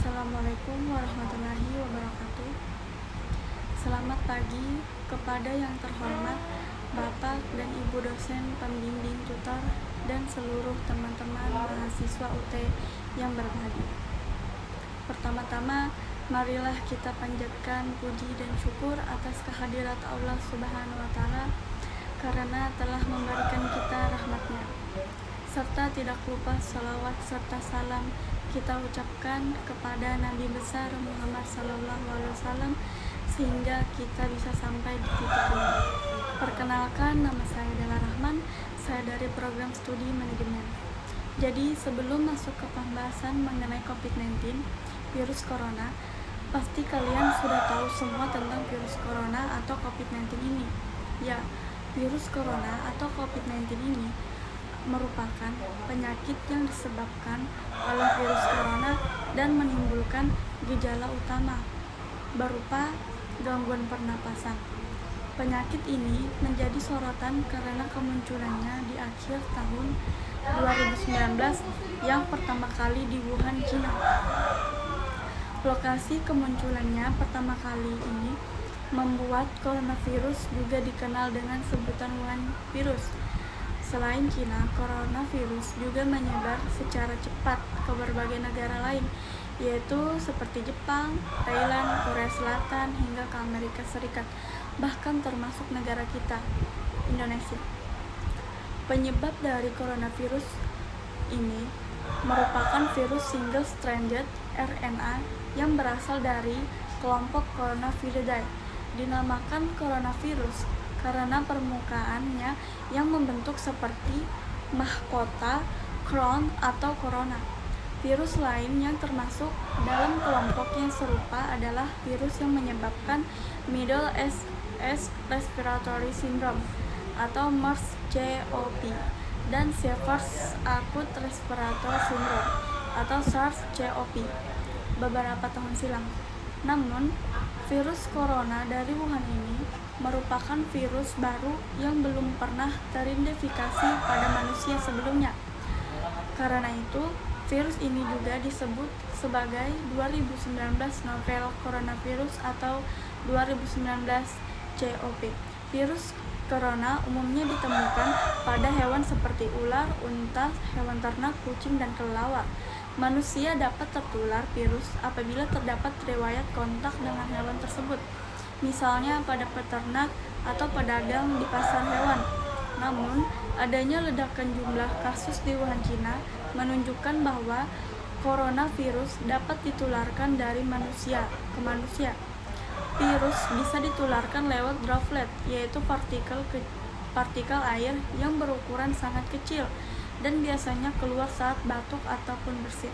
Assalamualaikum warahmatullahi wabarakatuh. Selamat pagi kepada yang terhormat Bapak dan Ibu dosen pembimbing tutor dan seluruh teman-teman mahasiswa UT yang berbahagia. Pertama-tama, marilah kita panjatkan puji dan syukur atas kehadirat Allah Subhanahu wa Ta'ala karena telah memberikan kita rahmat-Nya. Serta tidak lupa salawat serta salam kita ucapkan kepada Nabi besar Muhammad SAW sehingga kita bisa sampai di titik ini. Perkenalkan, nama saya adalah Rahman, saya dari program studi manajemen. Jadi sebelum masuk ke pembahasan mengenai COVID-19, virus corona, pasti kalian sudah tahu semua tentang virus corona atau COVID-19 ini. Ya, virus corona atau COVID-19 ini merupakan penyakit yang disebabkan oleh virus corona dan menimbulkan gejala utama berupa gangguan pernapasan. Penyakit ini menjadi sorotan karena kemunculannya di akhir tahun 2019 yang pertama kali di Wuhan, China. Lokasi kemunculannya pertama kali ini membuat coronavirus juga dikenal dengan sebutan Wuhan virus. Selain China, coronavirus juga menyebar secara cepat ke berbagai negara lain, yaitu seperti Jepang, Thailand, Korea Selatan, hingga ke Amerika Serikat, bahkan termasuk negara kita, Indonesia. Penyebab dari coronavirus ini merupakan virus single-stranded RNA yang berasal dari kelompok Coronaviridae. Dinamakan coronavirus karena permukaannya yang membentuk seperti mahkota crown atau corona. Virus lain yang termasuk dalam kelompok yang serupa adalah virus yang menyebabkan Middle East Respiratory Syndrome atau MERS-CoV dan Severe Acute Respiratory Syndrome atau SARS-CoV beberapa tahun silam. Namun, virus corona dari Wuhan ini merupakan virus baru yang belum pernah teridentifikasi pada manusia sebelumnya. Karena itu, virus ini juga disebut sebagai 2019 novel coronavirus atau 2019 CoV. Virus corona umumnya ditemukan pada hewan seperti ular, unta, hewan ternak, kucing, dan kelelawar. Manusia dapat tertular virus apabila terdapat riwayat kontak dengan hewan tersebut, misalnya pada peternak atau pedagang di pasar hewan. Namun, adanya ledakan jumlah kasus di Wuhan, China menunjukkan bahwa coronavirus dapat ditularkan dari manusia ke manusia. Virus bisa ditularkan lewat droplet, yaitu partikel air yang berukuran sangat kecil dan biasanya keluar saat batuk ataupun bersin.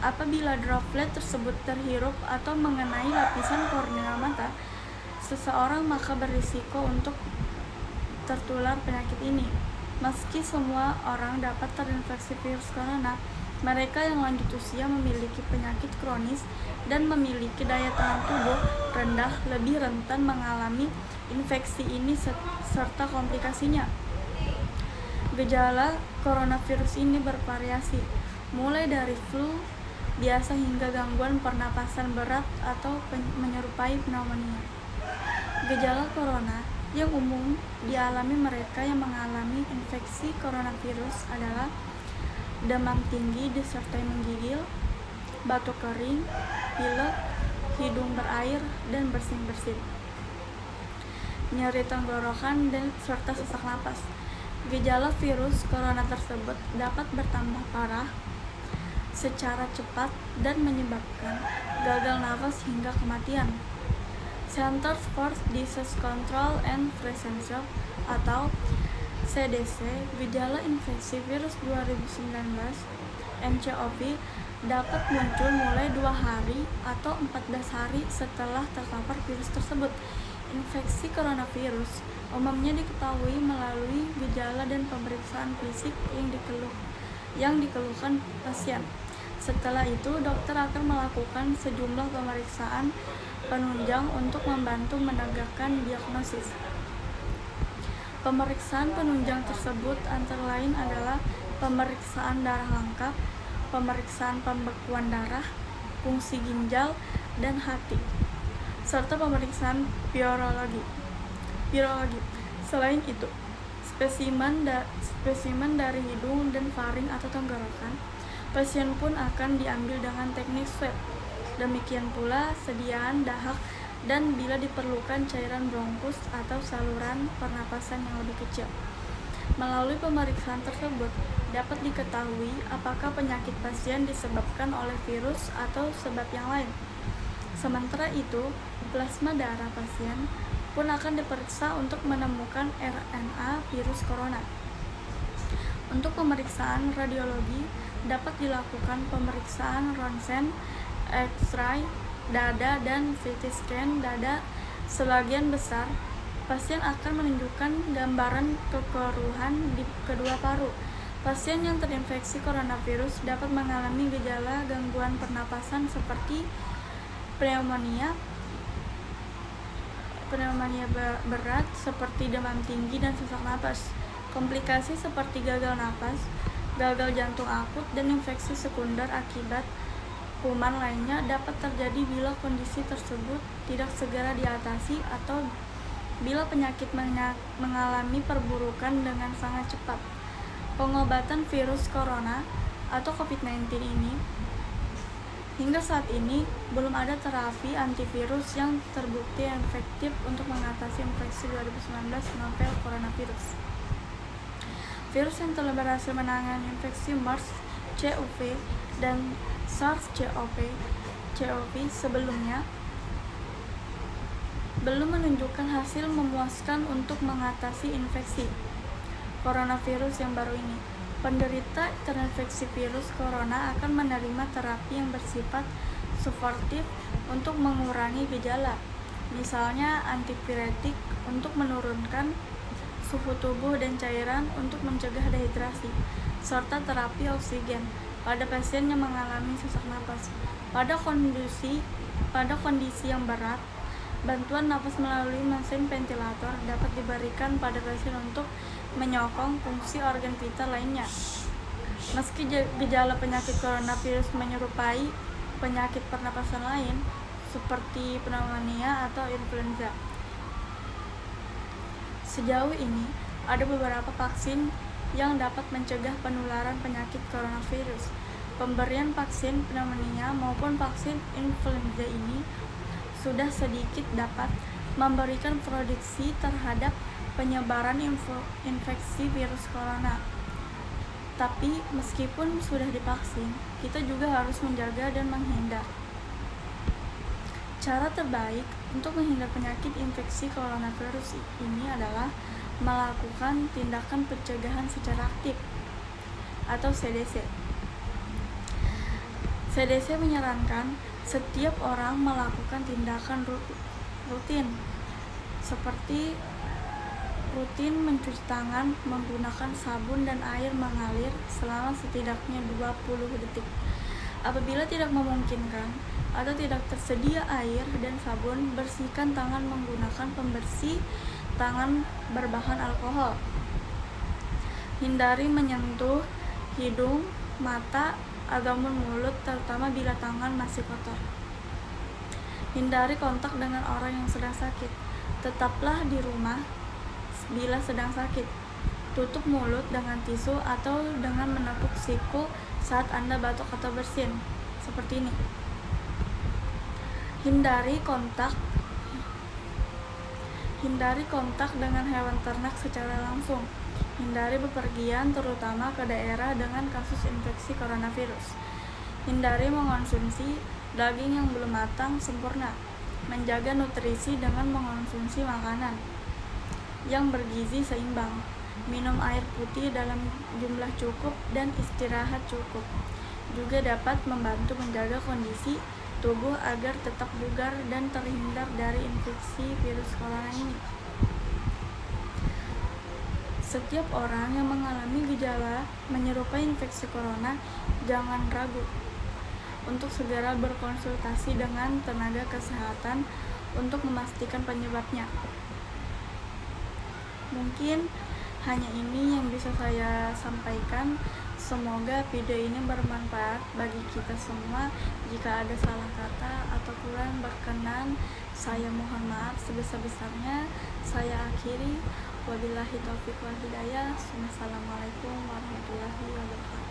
Apabila droplet tersebut terhirup atau mengenai lapisan kornea mata seseorang, maka berisiko untuk tertular penyakit ini. Meski semua orang dapat terinfeksi virus corona, mereka yang lanjut usia memiliki penyakit kronis dan memiliki daya tahan tubuh rendah lebih rentan mengalami infeksi ini serta komplikasinya. Gejala coronavirus ini bervariasi, mulai dari flu biasa hingga gangguan pernapasan berat atau menyerupai pneumonia. Gejala corona yang umum dialami mereka yang mengalami infeksi coronavirus adalah demam tinggi disertai menggigil, batuk kering, pilek, hidung berair dan bersin-bersin, nyeri tenggorokan dan serta sesak napas. Gejala virus corona tersebut dapat bertambah parah secara cepat dan menyebabkan gagal nafas hingga kematian. Centers for Disease Control and Prevention atau CDC, gejala infeksi virus 2019 nCoV dapat muncul mulai 2 hari atau 14 hari setelah terpapar virus tersebut. Infeksi coronavirus umumnya diketahui melalui gejala dan pemeriksaan fisik yang dikeluhkan pasien. Setelah itu, dokter akan melakukan sejumlah pemeriksaan penunjang untuk membantu menegakkan diagnosis. Pemeriksaan penunjang tersebut antara lain adalah pemeriksaan darah lengkap, pemeriksaan pembekuan darah, fungsi ginjal dan hati, serta pemeriksaan virologi. Selain itu, spesimen dari hidung dan faring atau tenggorokan pasien pun akan diambil dengan teknik swab. Demikian pula sediaan dahak dan bila diperlukan cairan bronkus atau saluran pernapasan yang lebih kecil. Melalui pemeriksaan tersebut dapat diketahui apakah penyakit pasien disebabkan oleh virus atau sebab yang lain. Sementara itu, plasma darah pasien pun akan diperiksa untuk menemukan RNA virus corona. Untuk pemeriksaan radiologi dapat dilakukan pemeriksaan ronsen, X-ray dada dan CT scan dada. Sebagian besar pasien akan menunjukkan gambaran kekeruhan di kedua paru. Pasien yang terinfeksi coronavirus dapat mengalami gejala gangguan pernapasan seperti pneumonia berat seperti demam tinggi dan sesak napas. Komplikasi seperti gagal napas, gagal jantung akut, dan infeksi sekunder akibat kuman lainnya dapat terjadi bila kondisi tersebut tidak segera diatasi atau bila penyakit mengalami perburukan dengan sangat cepat. Pengobatan virus corona atau COVID-19 ini hingga saat ini belum ada terapi antivirus yang terbukti efektif untuk mengatasi infeksi 2019 novel coronavirus. Virus yang telah berhasil menangani infeksi MERS-CoV dan SARS-CoV sebelumnya belum menunjukkan hasil memuaskan untuk mengatasi infeksi coronavirus yang baru ini. Penderita terinfeksi virus corona akan menerima terapi yang bersifat suportif untuk mengurangi gejala, misalnya antipiretik untuk menurunkan suhu tubuh dan cairan untuk mencegah dehidrasi, serta terapi oksigen pada pasien yang mengalami sesak napas. Pada kondisi yang berat, bantuan napas melalui mesin ventilator dapat diberikan pada pasien untuk menyokong fungsi organ vital lainnya. Meski gejala penyakit coronavirus menyerupai penyakit pernapasan lain seperti pneumonia atau influenza, sejauh ini ada beberapa vaksin yang dapat mencegah penularan penyakit coronavirus. Pemberian vaksin pneumonia maupun vaksin influenza ini sudah sedikit dapat memberikan proteksi terhadap penyebaran infeksi virus corona. Tapi meskipun sudah divaksin, kita juga harus menjaga dan menghindar. Cara terbaik untuk menghindar penyakit infeksi coronavirus ini adalah melakukan tindakan pencegahan secara aktif atau CDC. CDC menyarankan setiap orang melakukan tindakan rutin seperti rutin mencuci tangan menggunakan sabun dan air mengalir selama setidaknya 20 detik. Apabila tidak memungkinkan atau tidak tersedia air dan sabun, bersihkan tangan menggunakan pembersih tangan berbahan alkohol. Hindari menyentuh hidung, mata, ataupun mulut, terutama bila tangan masih kotor. Hindari kontak dengan orang yang sedang sakit. Tetaplah di rumah bila sedang sakit. Tutup mulut dengan tisu atau dengan menepuk siku saat Anda batuk atau bersin, seperti ini. Hindari kontak dengan hewan ternak secara langsung. Hindari bepergian terutama ke daerah dengan kasus infeksi coronavirus. Hindari mengonsumsi daging yang belum matang sempurna. Menjaga nutrisi dengan mengonsumsi makanan yang bergizi seimbang. Minum air putih dalam jumlah cukup dan istirahat cukup juga dapat membantu menjaga kondisi tubuh agar tetap bugar dan terhindar dari infeksi virus corona ini. Setiap orang yang mengalami gejala menyerupai infeksi corona, jangan ragu untuk segera berkonsultasi dengan tenaga kesehatan untuk memastikan penyebabnya. Mungkin hanya ini yang bisa saya sampaikan. Semoga video ini bermanfaat bagi kita semua. Jika ada salah kata atau kurang berkenan, saya mohon maaf sebesar-besarnya. Saya akhiri. Wabillahi taufiq wal hidayah. Wassalamualaikum warahmatullahi wabarakatuh.